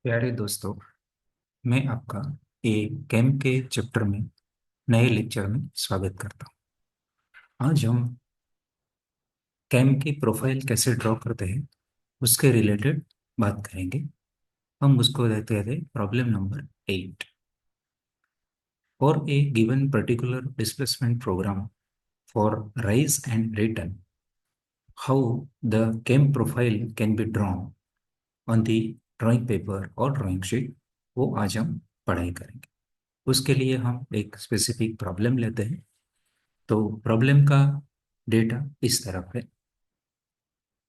प्यारे दोस्तों, मैं आपका ए कैम के चैप्टर में नए लेक्चर में स्वागत करता हूँ। आज हम कैम की प्रोफाइल कैसे ड्रॉ करते हैं उसके रिलेटेड बात करेंगे। हम उसको देते थे problem number 8। For a given particular displacement program for rise and return, how the cam profile can be drawn on the drawing paper और ड्राइंग शीट, वो आज हम पढ़ाई करेंगे। उसके लिए हम एक स्पेसिफिक प्रॉब्लम लेते हैं। तो प्रॉब्लम का डेटा इस तरफ है।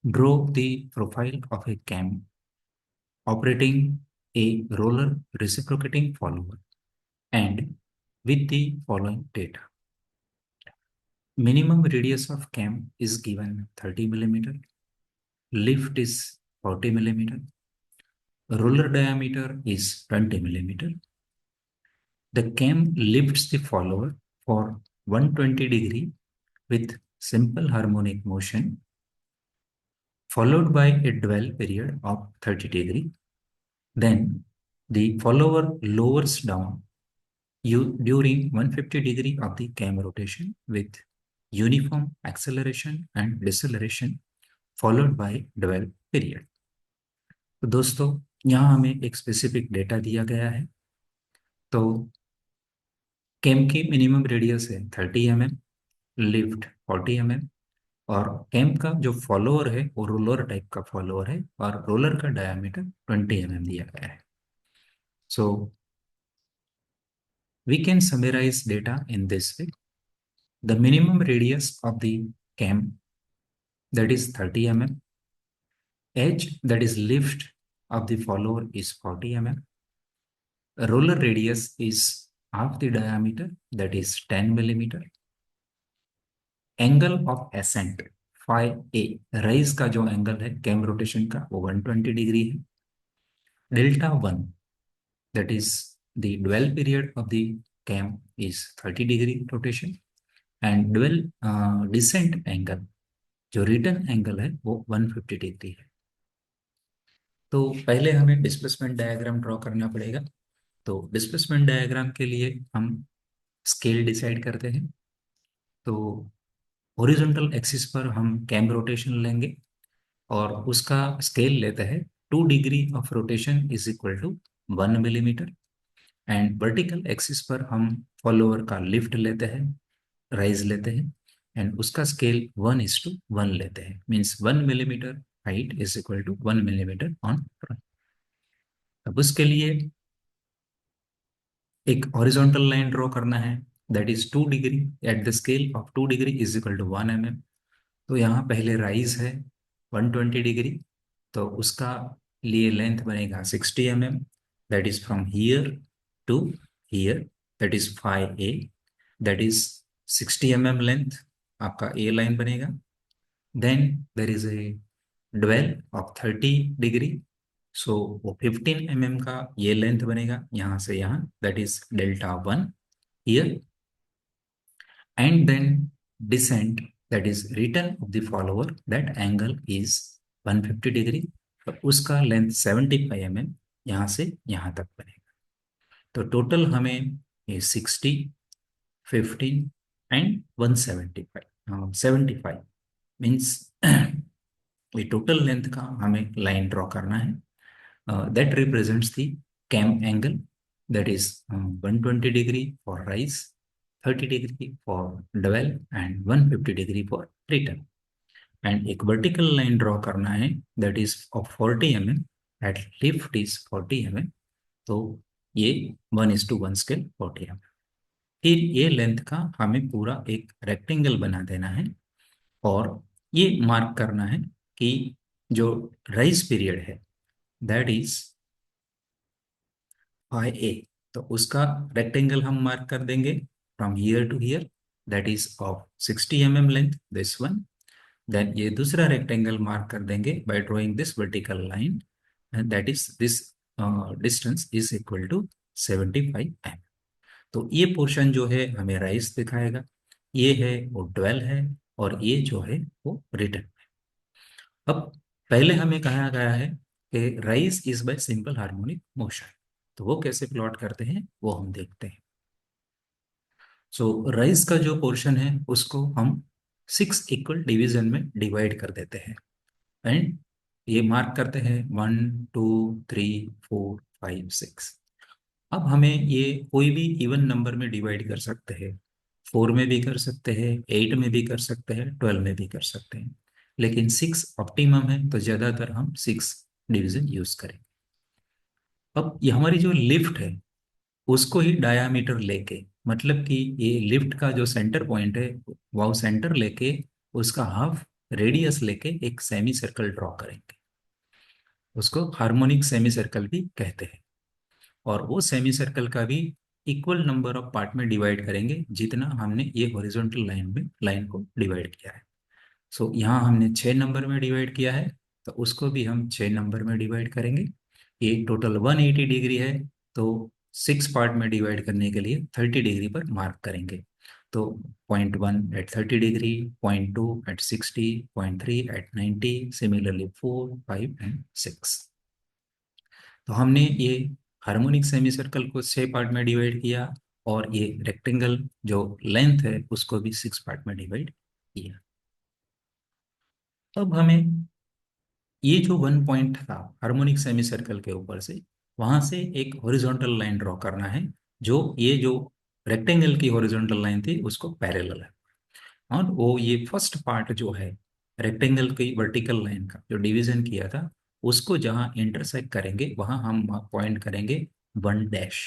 Draw the profile of a cam operating a roller reciprocating follower and with the following data. Minimum radius of cam is given 30 millimeter, lift is 40 millimeter, roller diameter is 20 millimeter. The cam lifts the follower for 120 degree with simple harmonic motion, followed by a dwell period of 30 degree. Then the follower lowers down during 150 degree of the cam rotation with uniform acceleration and deceleration, followed by dwell period. तो दोस्तों, यहाँ हमें एक specific data दिया गया है। तो cam की मिनिमम रेडियस है 30 mm, लिफ्ट 40 mm, और कैम का जो फॉलोअर है वो रोलर टाइप का फॉलोअर है और रोलर का डायमीटर 20 mm दिया गया है। सो we can summarize data in this way. The minimum radius of the cam, that is 30 mm, edge, that is lift of the follower, is 40 mm, roller radius is half the diameter, that is 10 millimeter, angle of ascent phi a, rise का जो angle है cam rotation का वो 120 degree है। Delta 1, that is the dwell period of the cam, is 30 degree rotation, and dwell descent angle, जो return angle है वो 150 degree है। तो पहले हमें डिस्प्लेसमेंट डायग्राम ड्रॉ करना पड़ेगा। तो डिस्प्लेसमेंट डायग्राम के लिए हम स्केल डिसाइड करते हैं। तो हॉरिजॉन्टल एक्सिस पर हम कैम रोटेशन लेंगे और उसका स्केल लेते हैं 2 degree of rotation is equal to 1 millimetre. And vertical axis पर हम फॉलोअर का लिफ्ट लेते हैं, राइज लेते हैं, एंड उसका स्केल 1:1 लेते हैं। Means 1 millimetre height is equal to 1 millimetre on front. अब उसके लिए एक हॉरिजॉन्टल लाइन ड्रॉ करना है, that is 2 degree at the scale of 2 degree is equal to 1 mm। तो यहाँ पहले राइज है 120 डिग्री, तो उसका लिए लेंथ बनेगा 60 mm, that is from here to here, that is 5a, that is 60 mm length आपका ए लाइन बनेगा। Then there is a dwell of 30 degree, so वो 15 mm का ये लेंथ बनेगा यहाँ से यहाँ, that is delta 1 here. And then descent, that is return of the follower, that angle is 150 degree, और उसका लेंथ 75 mm यहाँ से यहाँ तक बनेगा। तो टोटल हमें ये 60, 15 एंड 175, 75 मीन्स ये टोटल लेंथ का हमें लाइन ड्रॉ करना है। That represents the cam angle, that is 120 degree for rise, 30 degree for dwell and 150 degree for return. And एक वर्टिकल लाइन ड्रॉ करना है, that is of 40 mm, at lift is 40 mm। तो ये 1:1 scale 40 mm। फिर ये length का हमें पूरा एक रेक्टेंगल बना देना है और ये मार्क करना है कि जो राइज पीरियड है दैट इज फाई ए। तो उसका रेक्टेंगल हम मार्क कर देंगे from here to here, that is of 60 mm length, this one. Then ये दूसरा रेक्टेंगल मार्क कर देंगे by drawing this vertical line, and that is this distance is equal to 75 mm। तो ये पोर्शन जो है हमें राइज दिखाएगा, ये है वो ट्वेल्व है, और ये जो है वो रिटर्न। अब पहले हमें कहा गया है कि rise is by simple harmonic motion. तो वो कैसे प्लॉट करते हैं वो हम देखते हैं। सो राइज का जो पोर्शन है उसको हम 6 इक्वल डिवीजन में डिवाइड कर देते हैं, एंड ये मार्क करते हैं 1 2 3 4 5 6। अब हमें ये कोई भी इवन नंबर में डिवाइड कर सकते हैं, 4 में भी कर सकते हैं, 8 में भी कर सकते हैं, 12 में भी कर सकते हैं, लेकिन 6 ऑप्टिमम है तो ज़्यादातर हम 6 डिवीजन यूज करें। अब ये हमारी जो लिफ्ट है उसको ही डायामीटर लेके, मतलब कि ये लिफ्ट का जो सेंटर पॉइंट है वो सेंटर लेके उसका हाफ रेडियस लेके एक सेमी सर्कल ड्रॉ करेंगे, उसको हार्मोनिक सेमी सर्कल भी कहते हैं। और वो सेमी सर्कल का भी इक्वल नंबर ऑफ पार्ट में डिवाइड करेंगे जितना हमने ये हॉरिजॉन्टल लाइन को डिवाइड किया है। सो यहाँ हमने 6 नंबर में डिवाइड किया है, तो उसको भी हम 6 नंबर में डिवाइड करेंगे। ये टोटल 180 डिग्री है, तो 6 पार्ट में डिवाइड करने के लिए 30 डिग्री पर मार्क करेंगे। तो .1 एट 30 डिग्री, .2 एट 60, .3 एट 90, सिमिलरली 4 5 एंड 6। तो हमने ये हार्मोनिक सेमी सर्कल को 6 पार्ट में डिवाइड किया, और ये रेक्टेंगल जो लेंथ है उसको भी 6 पार्ट में डिवाइड किया। अब हमें ये जो 1 पॉइंट था हार्मोनिक सेमी सर्कल के ऊपर से, वहां से एक हॉरिजॉन्टल लाइन ड्रॉ करना है जो ये जो रेक्टेंगल की हॉरिजॉन्टल लाइन थी उसको पैरेलल है। और वो ये फर्स्ट पार्ट जो है रेक्टेंगल की वर्टिकल लाइन का जो डिवीजन किया था, उसको जहां इंटरसेक्ट करेंगे वहां हम पॉइंट करेंगे 1 डैश।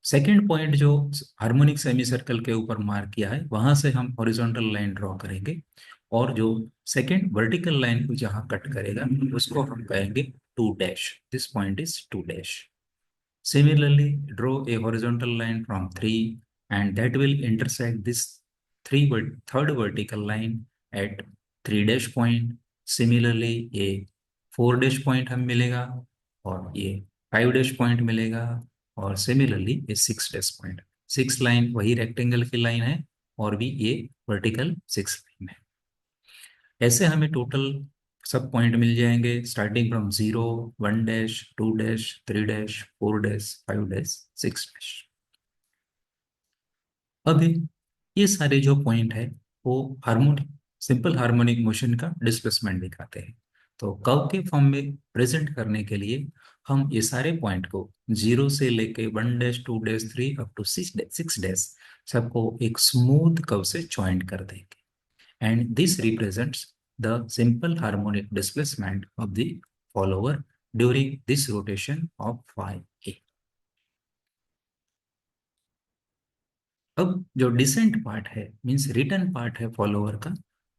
सेकेंड पॉइंट जो हार्मोनिक सेमी सर्कल के ऊपर मार्क किया है वहां से हम हॉरिजॉन्टल लाइन ड्रॉ करेंगे, और जो सेकेंड वर्टिकल लाइन को जहां कट करेगा उसको हम कहेंगे 2 dash. This point is 2 dash. Similarly, draw a horizontal line from 3, and that will intersect this third vertical line at 3 dash point. Similarly, ये 4 dash point हम मिलेगा, और ये 5 dash point मिलेगा, और सिमिलरली ये 6 dash point। 6 लाइन वही rectangle की लाइन है, और भी ये वर्टिकल 6 लाइन है। ऐसे हमें टोटल सब पॉइंट मिल जाएंगे starting from 0, 1 dash, 2 dash, 3 dash, 4 dash, 5 dash, 6 dash. अब ये सारे जो पॉइंट है वो हार्मोनिक सिंपल हार्मोनिक मोशन का डिस्प्लेसमेंट दिखाते हैं। तो कर्व के फॉर्म में प्रेजेंट करने के लिए हम ये सारे पॉइंट को 0 से लेके 1 dash, 2 dash, 3 up to 6 dash सबको एक स्मूथ कर्व से ज्वाइंट कर देंगे, and this represents the simple harmonic displacement of the follower during this rotation of phi a। अब जो डिसेंट पार्ट है मींस रिटर्न पार्ट है फॉलोअर का,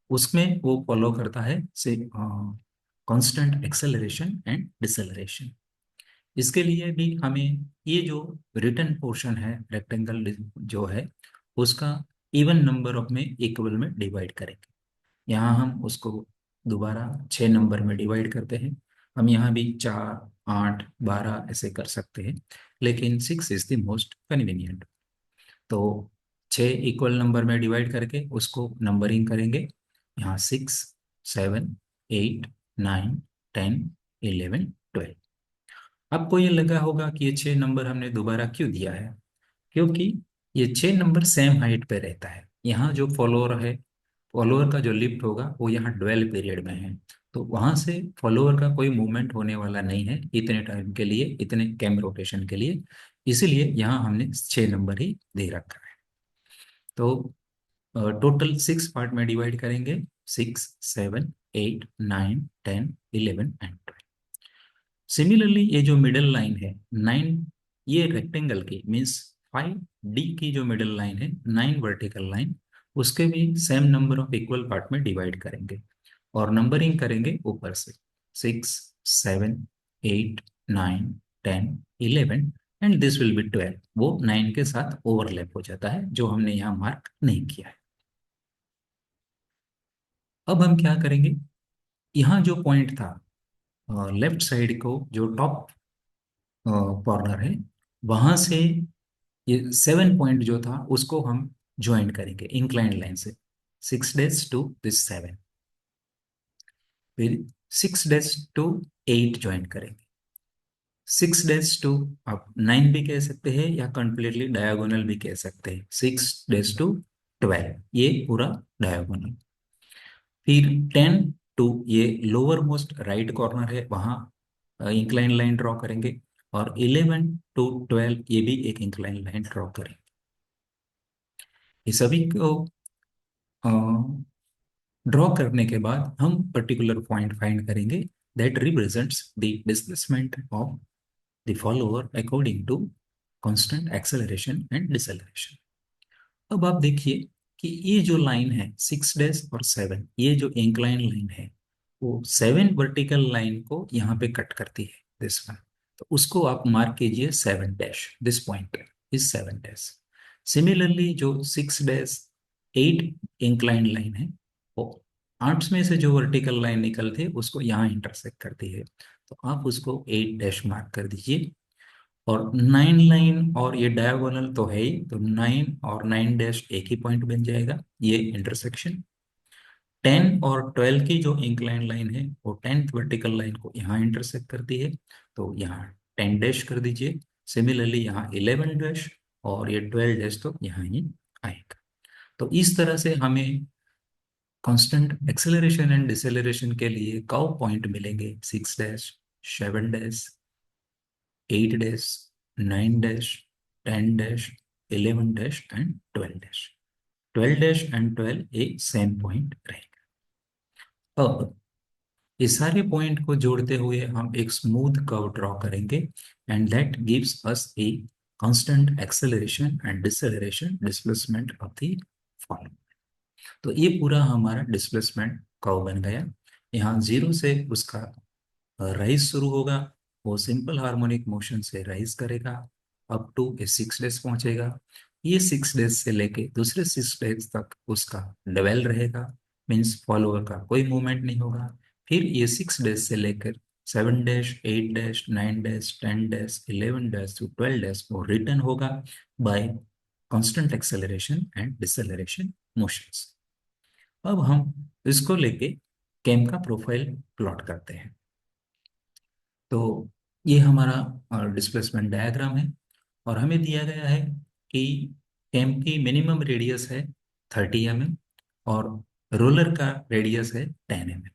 उसमें वो फॉलो करता है से कांस्टेंट एक्सेलरेशन एंड डिसेलरेशन। इसके लिए भी हमें ये जो रिटर्न पोर्शन है रेक्टेंगल जो है उसका इवन नंबर ऑफ में इक्वल में डिवाइड करेंगे। यहाँ हम उसको दोबारा 6 नंबर में डिवाइड करते हैं। हम यहाँ भी 4 8 12 ऐसे कर सकते हैं, लेकिन 6 इज द मोस्ट कन्वीनियंट। तो 6 इक्वल नंबर में डिवाइड करके उसको नंबरिंग करेंगे। यहाँ 6 7 8 9 10 11 12। आपको ये लगा होगा कि ये 6 नंबर हमने दोबारा क्यों दिया है, क्योंकि ये 6 नंबर सेम हाइट पे रहता है। यहाँ जो फॉलोअर है, फॉलोअर का जो लिफ्ट होगा वो यहाँ ड्वेल पीरियड में है, तो वहां से फॉलोअर का कोई मूवमेंट होने वाला नहीं है इतने टाइम के लिए, इतने कैम रोटेशन के लिए। इसीलिए यहाँ हमने 6 नंबर ही दे रखा है। तो टोटल 6 पार्ट में डिवाइड करेंगे, 6 7 8 9 10 11 एंड 12। सिमिलरली ये जो मिडल लाइन है 9, ये रेक्टेंगल की मीन्स 5D की जो मिडल लाइन है 9 वर्टिकल लाइन, उसके भी same number of equal part में डिवाइड करेंगे, और नंबरिंग करेंगे ऊपर से 6 7 8 9 10 11, एंड दिस विल बी 12। वो 9 के साथ ओवरलैप हो जाता है जो हमने यहाँ मार्क नहीं किया है। अब हम क्या करेंगे, यहाँ जो पॉइंट था लेफ्ट साइड को जो टॉप कॉर्नर है वहां से ये 7 पॉइंट जो था उसको हम ज्वाइन करेंगे इंक्लाइंड लाइन से, 6 days टू दिस 7। फिर 6-8 ज्वाइन करेंगे। 6 आप 9 भी कह सकते हैं या कंप्लीटली डायगोनल भी कह सकते हैं। 6-12 ये पूरा डायगोनल। फिर 10 ये लोअर मोस्ट राइट कॉर्नर है, वहां इंक्लाइन लाइन ड्रॉ करेंगे। और 11-12 ये भी एक इंक्लाइन लाइन ड्रॉ करेंगे। ये सभी को ड्रॉ करने के बाद हम पर्टिकुलर पॉइंट फाइंड करेंगे that represents the displacement of the follower according to constant acceleration and deceleration. अब आप देखिए कि ये जो लाइन है 6-और 7, ये जो इंक्लाइन लाइन है वो 7 वर्टिकल लाइन को यहाँ पे कट करती है, दिस वन। तो उसको आप मार्क कीजिए 7 दिस पॉइंट इज 7। सिमिलरली जो 6-8 इंक्लाइन लाइन है वो आर्म्स में से जो वर्टिकल लाइन निकलती है उसको यहाँ इंटरसेक्ट करती है, तो आप उसको 8 मार्क कर दीजिए। और 9 लाइन और ये डायगोनल तो है ही, तो 9 और 9 एक ही पॉइंट बन जाएगा, ये इंटरसेक्शन। 10 और 12 की जो इंक्लाइन लाइन है वो 10th वर्टिकल लाइन को यहाँ इंटरसेक्ट करती है, तो यहाँ 10 कर दीजिए। सिमिलरली यहाँ 11 और ये 12 तो यहाँ ही आएगा। तो इस तरह से हमें कांस्टेंट एक्सेलरेशन एंड डिसेलरेशन के लिए कर्व पॉइंट मिलेंगे। 6-7 8 9 10 11 एंड 12। 12 एक सेम पॉइंट रहेगा। अब इस सारे पॉइंट को जोड़ते हुए हम एक स्मूथ कर्व ड्रॉ करेंगे and that gives us a constant acceleration and deceleration displacement of the following. तो ये पूरा हमारा डिस्प्लेसमेंट कर्व बन गया। यहाँ जीरो से उसका राइज शुरू होगा, वो सिंपल हार्मोनिक मोशन से राइज करेगा, अप टू ए 6 पहुंचेगा। ये 6 से लेके दूसरे 6 तक उसका डवेल रहेगा, मीन्स फॉलोअर का कोई मूवमेंट नहीं होगा। फिर ये 6 से लेकर 7-8-9-10-10-11 वो रिटर्न होगा bye constant acceleration and deceleration motions. अब हम इसको लेके केम का प्रोफाइल प्लॉट करते हैं। तो ये हमारा डिस्प्लेसमेंट डायग्राम है और हमें दिया गया है कि कैम की मिनिमम रेडियस है 30 mm और रोलर का रेडियस है 10 mm।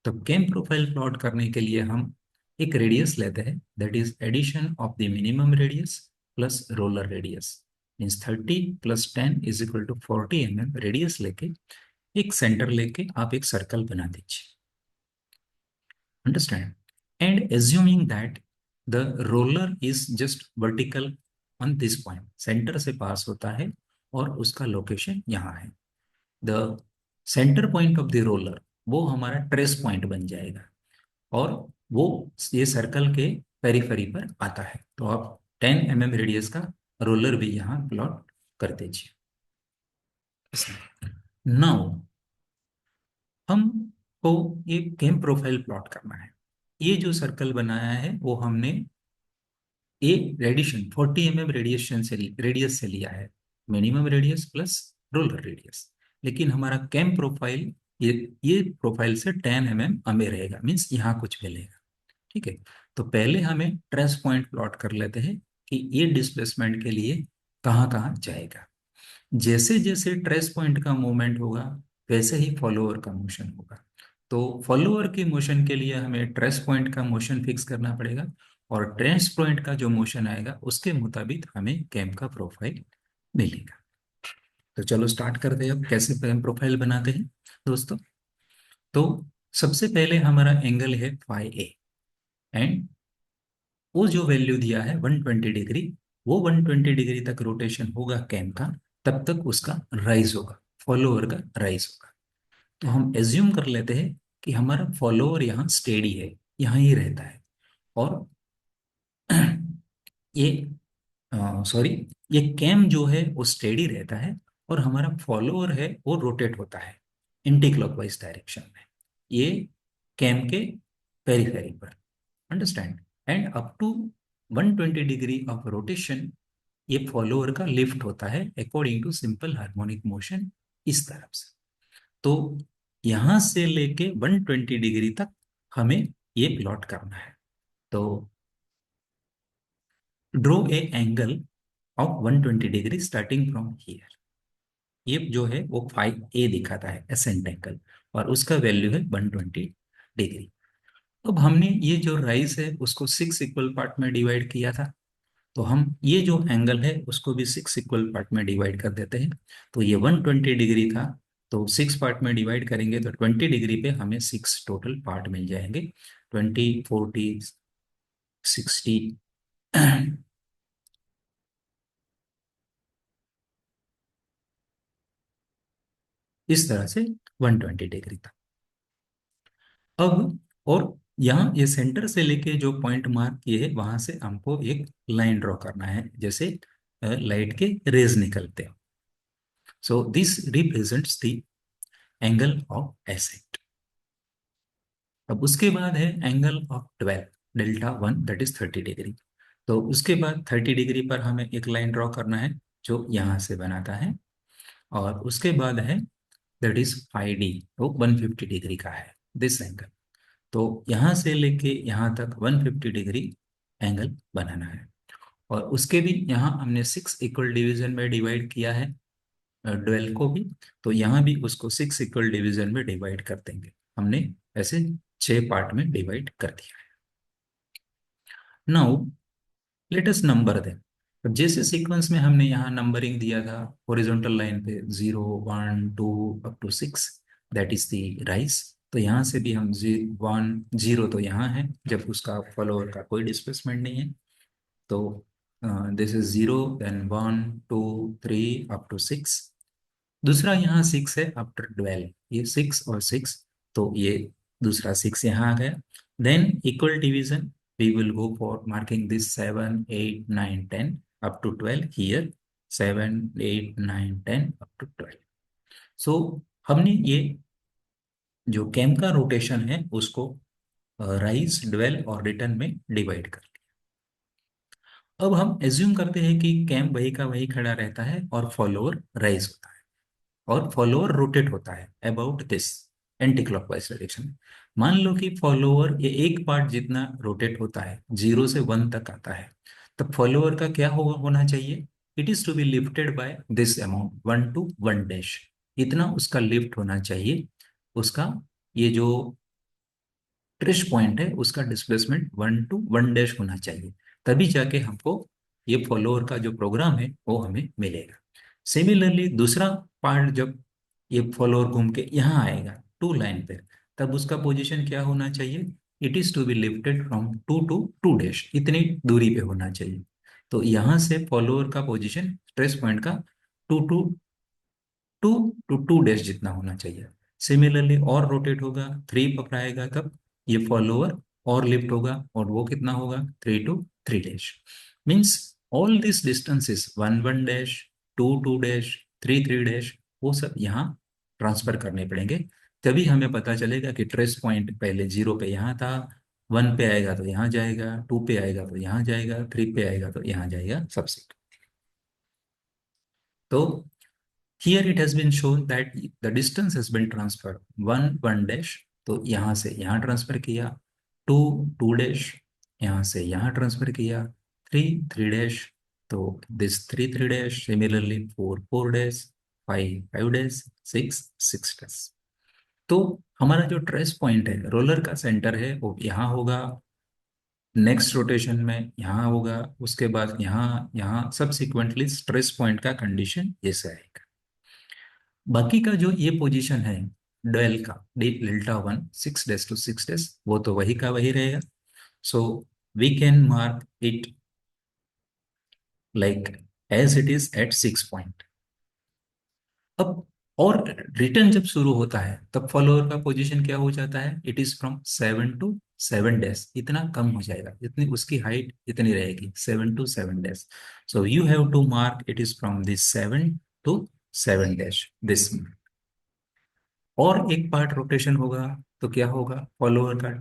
तो कैम प्रोफाइल प्लॉट करने के लिए हम एक रेडियस लेते हैं, that is addition of the minimum radius plus roller radius, means 30 + 10 = 40 mm radius लेके एक सेंटर लेके आप एक सर्कल बना दीजिए। Understand? And assuming that the roller is just vertical on this point, center से पास होता है और उसका लोकेशन यहाँ है। The center point of the roller वो हमारा ट्रेस पॉइंट बन जाएगा और वो ये सर्कल के पेरिफेरी पर आता है। तो आप 10 mm रेडियस का रोलर भी यहाँ प्लॉट कर दीजिए। नाउ हमको ये केम प्रोफाइल प्लॉट करना है। ये जो सर्कल बनाया है वो हमने ए रेडिएशन 40 mm रेडियस से लिया है, minimum radius plus roller radius. लेकिन हमारा केम प्रोफाइल ये प्रोफाइल से 10 mm हमें रहेगा, मीन्स यहाँ कुछ मिलेगा। ठीक है, तो पहले हमें ट्रेस पॉइंट प्लॉट कर लेते हैं कि ये डिस्प्लेसमेंट के लिए कहाँ कहाँ जाएगा। जैसे जैसे ट्रेस पॉइंट का मूवमेंट होगा वैसे ही फॉलोअर का मोशन होगा। तो फॉलोअर के मोशन के लिए हमें ट्रेस पॉइंट का मोशन फिक्स करना पड़ेगा और ट्रेस पॉइंट का जो मोशन आएगा उसके मुताबिक हमें कैम का प्रोफाइल मिलेगा। तो चलो स्टार्ट करते हैं। अब कैसे कैम प्रोफाइल बनाते हैं दोस्तों। तो सबसे पहले हमारा एंगल है φ एंड वो जो वैल्यू दिया है 120 डिग्री, वो 120 डिग्री तक रोटेशन होगा कैम का, तब तक उसका राइज होगा, फॉलोअर का राइज होगा। तो हम एज्यूम कर लेते हैं कि हमारा फॉलोअर यहाँ स्टेडी है, यहाँ ही रहता है और ये सॉरी ये कैम जो है वो स्टेडी रहता है और हमारा फॉलोअर है वो रोटेट होता है एंटी क्लॉकवाइज डायरेक्शन में, ये कैम के पेरिफेरी पर। Understand? And up to 120 degree of rotation ये फॉलोअर का लिफ्ट होता है according to simple harmonic motion इस तरफ से। तो यहां से लेके 120 डिग्री तक हमें ये प्लॉट करना है। तो draw A angle of 120 degree starting from here. ये जो है वो 5A दिखाता है एसेंट एंगल, और उसका वैल्यू है 120 डिग्री। अब हमने ये जो राइज है उसको 6 इक्वल पार्ट में डिवाइड किया था, तो हम ये जो एंगल है उसको भी 6 इक्वल पार्ट में डिवाइड कर देते हैं। तो ये 120 डिग्री था, तो 6 पार्ट में डिवाइड करेंगे तो 20 डिग्री पे हमें 6 टोटल पार्ट मिल जाएंगे। 20, 40, 60 इस तरह से 120 डिग्री था। अब और यहाँ ये सेंटर से लेके जो पॉइंट मार्क किए है वहां से हमको एक लाइन ड्रॉ करना है, जैसे लाइट के रेज निकलते हैं। So this represents the angle of asset. अब उसके बाद है angle of 12, delta 1, that is 30 degree. तो उसके बाद 30 डिग्री पर हमें एक लाइन ड्रॉ करना है जो यहाँ से बनाता है, और उसके बाद है दैट इज 5D, वो 150 डिग्री का है दिस एंगल। तो यहाँ से लेके यहाँ तक 150 डिग्री एंगल बनाना है। और उसके भी यहाँ हमने 6 इक्वल डिवीजन में डिवाइड किया है 12 को भी, तो यहाँ भी उसको 6 इक्वल डिवीजन में डिवाइड कर देंगे। हमने ऐसे 6 पार्ट में डिवाइड कर दिया है। Now let us number them. तो जैसे सीक्वेंस में हमने यहाँ नंबरिंग दिया था हॉरिजॉन्टल लाइन पे 0, 1, 2 up to 6, that is the rise. तो यहाँ से भी हम 1, 0 तो यहाँ है जब उसका फॉलोअर का कोई डिस्प्लेसमेंट नहीं है। तो this is 0, then 1, 2, 3 up to 6। दूसरा यहाँ 6 है आफ्टर 12, ये 6 और 6, तो ये दूसरा 6 यहाँ आ गया। Then equal division, we will go for marking this 7, 8, 9, 10 up to 12 here, 7, 8, 9, 10 up to 12। So हमने ये जो कैम का रोटेशन है उसको राइज, ड्वेल और रिटर्न में डिवाइड कर लिया। अब हम एज्यूम करते हैं कि कैम वही का वही खड़ा रहता है और फॉलोअर राइज होता है, और फॉलोअर रोटेट होता है about this anti clockwise direction में। मान लो कि फॉलोअर ये एक पार्ट जितना रोटेट होता है 0 से 1 तक आता है, तब फॉलोअर का क्या होना चाहिए? It is to be lifted by this amount 1 to 1 dash, इतना उसका लिफ्ट होना चाहिए। उसका ये जो ट्रिश पॉइंट है उसका डिस्प्लेसमेंट 1 to 1 डैश होना चाहिए, तभी जाके हमको ये फॉलोअर का जो प्रोग्राम है वो हमें मिलेगा। सिमिलरली दूसरा पार्ट जब ये फॉलोअर घूम के यहाँ आएगा 2 लाइन पे, तब उसका पोजीशन क्या होना चाहिए? It is to be lifted from 2 to 2 dash, इतनी दूरी पे होना चाहिए। तो यहाँ से फॉलोअर का पोजीशन ट्रेस पॉइंट का 2 to 2 डैश जितना होना चाहिए। सिमिलरली और रोटेट होगा 3 पकड़ाएगा तब ये फॉलोअर और लिफ्ट होगा, और वो कितना होगा? 3 to 3 dash. Means all this distances 1, 1 dash, 2, 2 dash, 3, 3 dash, वो सब यहाँ ट्रांसफर करने पड़ेंगे। तभी हमें पता चलेगा कि ट्रेस पॉइंट पहले 0 पे यहाँ था, 1 पे आएगा तो यहाँ जाएगा, 2 पे आएगा तो यहाँ जाएगा, 3 पे आएगा तो यहाँ जाएगा सबसे। तो here it has been shown that the distance has been transferred 1, 1 dash, तो यहाँ से यहाँ ट्रांसफर किया, 2, 2 डैश, यहाँ से यहाँ ट्रांसफर किया, 3, 3 डैश, तो this 3, 3 dash, similarly 4, 4 dash, 5, 5 dash, 6, 6 dash. तो हमारा जो ट्रेस पॉइंट है, रोलर का सेंटर है, वो यहाँ होगा, नेक्स्ट रोटेशन में यहाँ होगा, उसके बाद यहाँ यहाँ सब्सिक्वेंटली स्ट्रेस पॉइंट का कंडीशन जैसे आएगा। बाकी का जो ये पोजीशन है डेल का, डेल्टा 1, 6 डैश to 6 डैश, वो तो वही का वही रहेगा। So we can mark it like as it is at 6 point. अब और रिटर्न जब शुरू होता है तब फॉलोअर का पोजीशन क्या हो जाता है? It is from 7 to 7 dash, इतना कम हो जाएगा, जितनी उसकी हाइट इतनी रहेगी 7 to 7 dash. So you have to mark it is from this 7 to 7 dash this. और एक पार्ट रोटेशन होगा तो क्या होगा? फॉलोअर का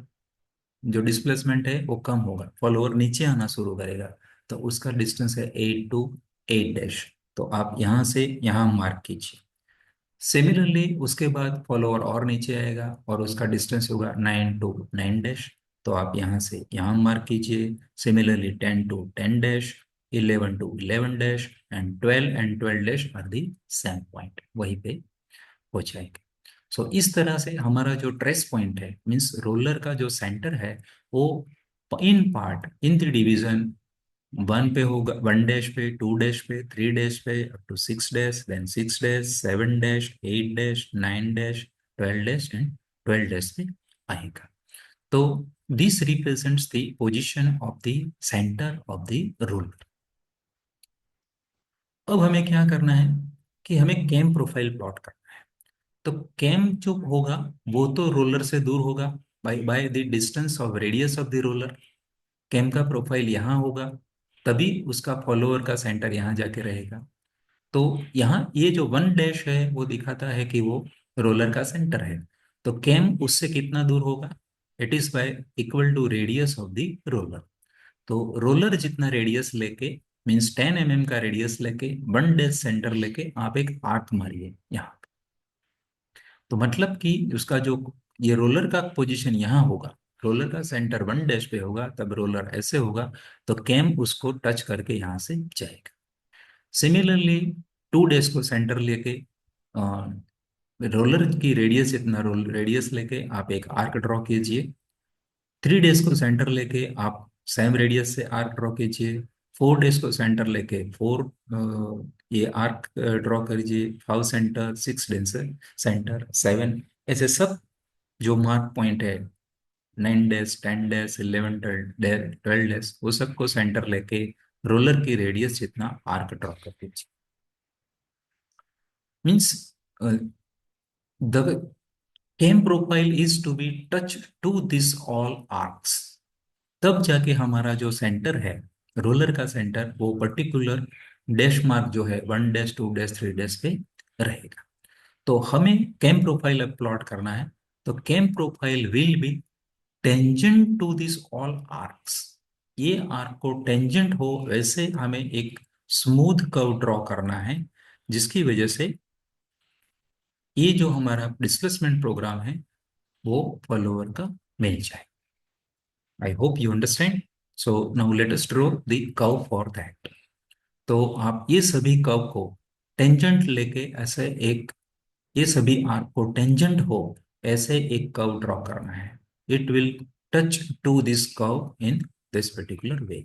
जो डिस्प्लेसमेंट है वो कम होगा, फॉलोअर नीचे आना शुरू करेगा, तो उसका डिस्टेंस है 8 to 8 डैश। तो आप यहाँ से यहाँ मार्क कीजिए। सिमिलरली उसके बाद फॉलोअर और नीचे आएगा और उसका डिस्टेंस होगा 9 टू 9 डैश। तो आप यहाँ से यहाँ मार्क कीजिए। Similarly 10 to 10 dash, 11 to 11 dash and 12 dash are the same point, वहीं पे हो जाएगा। सो इस तरह से हमारा जो ट्रेस पॉइंट है, मीन्स रोलर का जो सेंटर है, वो in part in the division 1 पे होगा, 1 डैश पे, 2 डैश पे, 3 डैश पे, up to 6 dash, then 6 dash, 7 dash, 8 dash, 9 dash, 12 dash and 12 dash पे आएगा। तो this represents the position of the centre of the roller. अब हमें क्या करना है कि हमें कैम प्रोफाइल प्लॉट करना है। तो कैम जो होगा वो तो रोलर से दूर होगा by by the distance of radius of the roller. Cam का प्रोफाइल यहाँ होगा, तभी उसका फॉलोअर का सेंटर यहाँ जाके रहेगा। तो यहाँ ये जो 1 डैश है वो दिखाता है कि वो रोलर का सेंटर है। तो कैम उससे कितना दूर होगा? It is by equal to radius of the roller. तो रोलर जितना रेडियस लेके, मीन्स 10 mm का रेडियस लेके, 1 डैश सेंटर लेके आप एक आर्क मारिए यहाँ। तो मतलब कि उसका जो ये रोलर का पोजीशन यहाँ होगा, रोलर का सेंटर 1 डैश पे होगा, तब रोलर ऐसे होगा, तो कैम उसको टच करके यहाँ से जाएगा। सिमिलरली 2 डैश को सेंटर लेके, रोलर की रेडियस इतना रोल रेडियस लेके आप एक आर्क ड्रॉ कीजिए। 3 डेज को सेंटर लेके आप सेम रेडियस से आर्क ड्रॉ कीजिए। 4 डेज को सेंटर लेके 4 ये आर्क ड्रॉ करिए। 5 सेंटर, 6 डेज से सेंटर, 7, ऐसे सब जो मार्क पॉइंट है, 9 डेज, 10 डेज, 11, 12 डेज, वो सबको सेंटर लेके रोलर की रेडियस जितना आर्क ड्रॉ कर दीजिए। Means the cam profile is to be touch to this all arcs. तब जाके हमारा जो सेंटर है, रोलर का सेंटर, वो पर्टिकुलर डैश मार्क जो है 1 डैश, 2 डैश, 3 डैश पे रहेगा। तो हमें कैम प्रोफाइल अब प्लॉट करना है। तो cam profile will be tangent to this all arcs. ये आर्क को टेंजेंट हो वैसे हमें एक स्मूथ कर्व ड्रॉ करना है, जिसकी वजह से ये जो हमारा डिस्प्लेसमेंट प्रोग्राम है वो फॉलोअर का मिल जाए। I hope you understand. So now let us draw the curve for that. तो आप ये सभी कर्व को टेंजेंट लेके ऐसे एक, ये सभी आर्क को टेंजेंट हो ऐसे एक कर्व ड्रॉ करना है। It will touch to this curve in this particular way.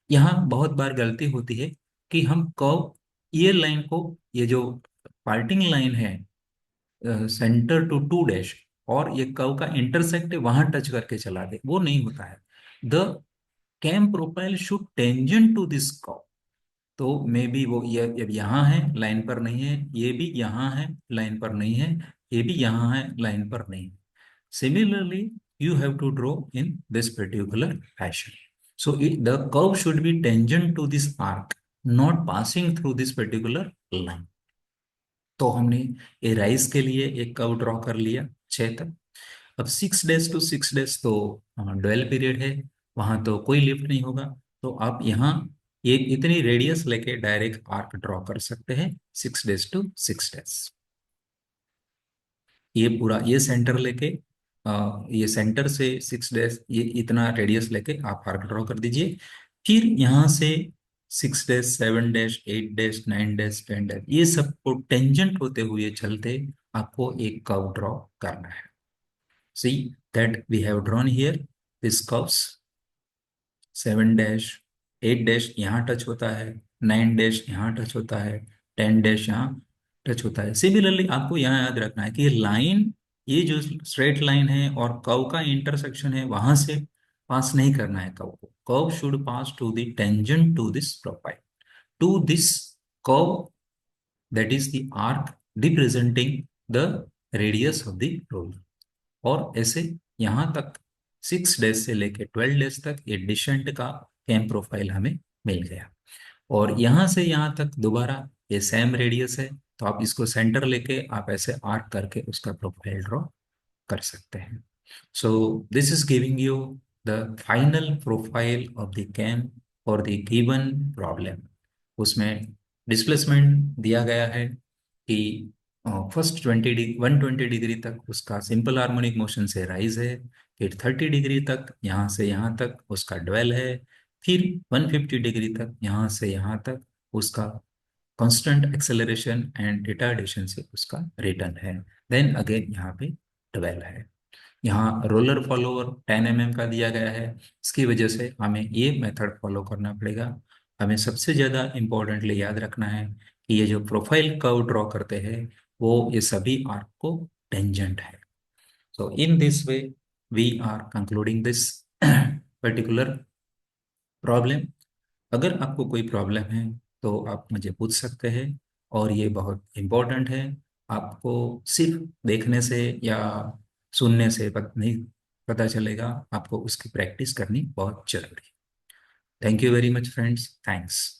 यहाँ बहुत बार गलती होती है कि हम कर्व, ये लाइन को, ये जो पार्टिंग लाइन है सेंटर टू 2 डैश, और ये कर्व का इंटरसेक्ट है वहां टच करके चला दे, वो नहीं होता है। The cam profile should tangent to this curve. तो मे बी वो ये अब यहाँ है, लाइन पर नहीं है, ये भी यहाँ है, लाइन पर नहीं है, ये भी यहाँ है, लाइन पर नहीं है। Similarly, you have to draw in this particular fashion. So the curve should be tangent to this arc, not passing through this particular line. तो हमने ए राइज के लिए एक कर्व ड्रॉ कर लिया 6 तक। अब 6 डेज टू 6 डेज तो ड्वेल पीरियड है, वहां तो कोई लिफ्ट नहीं होगा। तो आप यहाँ ये इतनी रेडियस लेके डायरेक्ट आर्क ड्रॉ कर सकते हैं 6 डेज टू 6 डेज। ये पूरा ये सेंटर लेके, ये सेंटर से 6 डैश, ये इतना रेडियस लेके आप आर्क ड्रॉ कर दीजिए। फिर यहाँ से 6 dash, 7 dash, 8 dash, 9 dash, 10 dash, ये सबको टेंजेंट होते हुए चलते आपको एक कर्व ड्रॉ करना है। See that we have drawn here this curves. 7 dash, 8 dash यहाँ टच होता है, 9 डैश यहाँ टच होता है, 10 डैश यहाँ टच होता है। सिमिलरली आपको यहाँ याद रखना है कि ये लाइन, ये जो स्ट्रेट लाइन है और कर्व का इंटरसेक्शन है, वहां से पास नहीं करना है कर्व को। Curve should pass to the tangent to this profile, to this curve, that is the arc representing the radius of the roller. और ऐसे यहाँ तक 6 डेज से लेके 12 डेज तक ये डिसेंट का कैम प्रोफाइल हमें मिल गया। और यहाँ से यहाँ तक दोबारा ये सेम रेडियस है, तो आप इसको सेंटर लेके आप ऐसे आर्क करके उसका प्रोफाइल ड्रॉ कर सकते हैं। So this is giving you the final profile of the cam for the given problem. उसमें डिस्प्लेसमेंट दिया गया है कि फर्स्ट 120 डिग्री तक उसका सिंपल हार्मोनिक मोशन से राइज है, फिर 30 डिग्री तक यहाँ से यहाँ तक उसका ड्वेल है, फिर 150 डिग्री तक यहाँ से यहाँ तक उसका कांस्टेंट एक्सेलरेशन एंड रिटार्डेशन से उसका रिटर्न है। देन अगेन यहाँ पे 12 है। यहाँ रोलर फॉलोअर 10 mm का दिया गया है, इसकी वजह से हमें ये मेथड फॉलो करना पड़ेगा। हमें सबसे ज़्यादा इम्पोर्टेंटली याद रखना है कि ये जो प्रोफाइल कर्व ड्रॉ करते हैं वो ये सभी आर्क को टेंजेंट है। So in this way we are concluding this particular problem. अगर आपको कोई प्रॉब्लम है तो आप मुझे पूछ सकते हैं, और ये बहुत इम्पोर्टेंट है। आपको सिर्फ देखने से या सुनने से नहीं पता चलेगा, आपको उसकी प्रैक्टिस करनी बहुत जरूरी है। Thank you very much friends, thanks.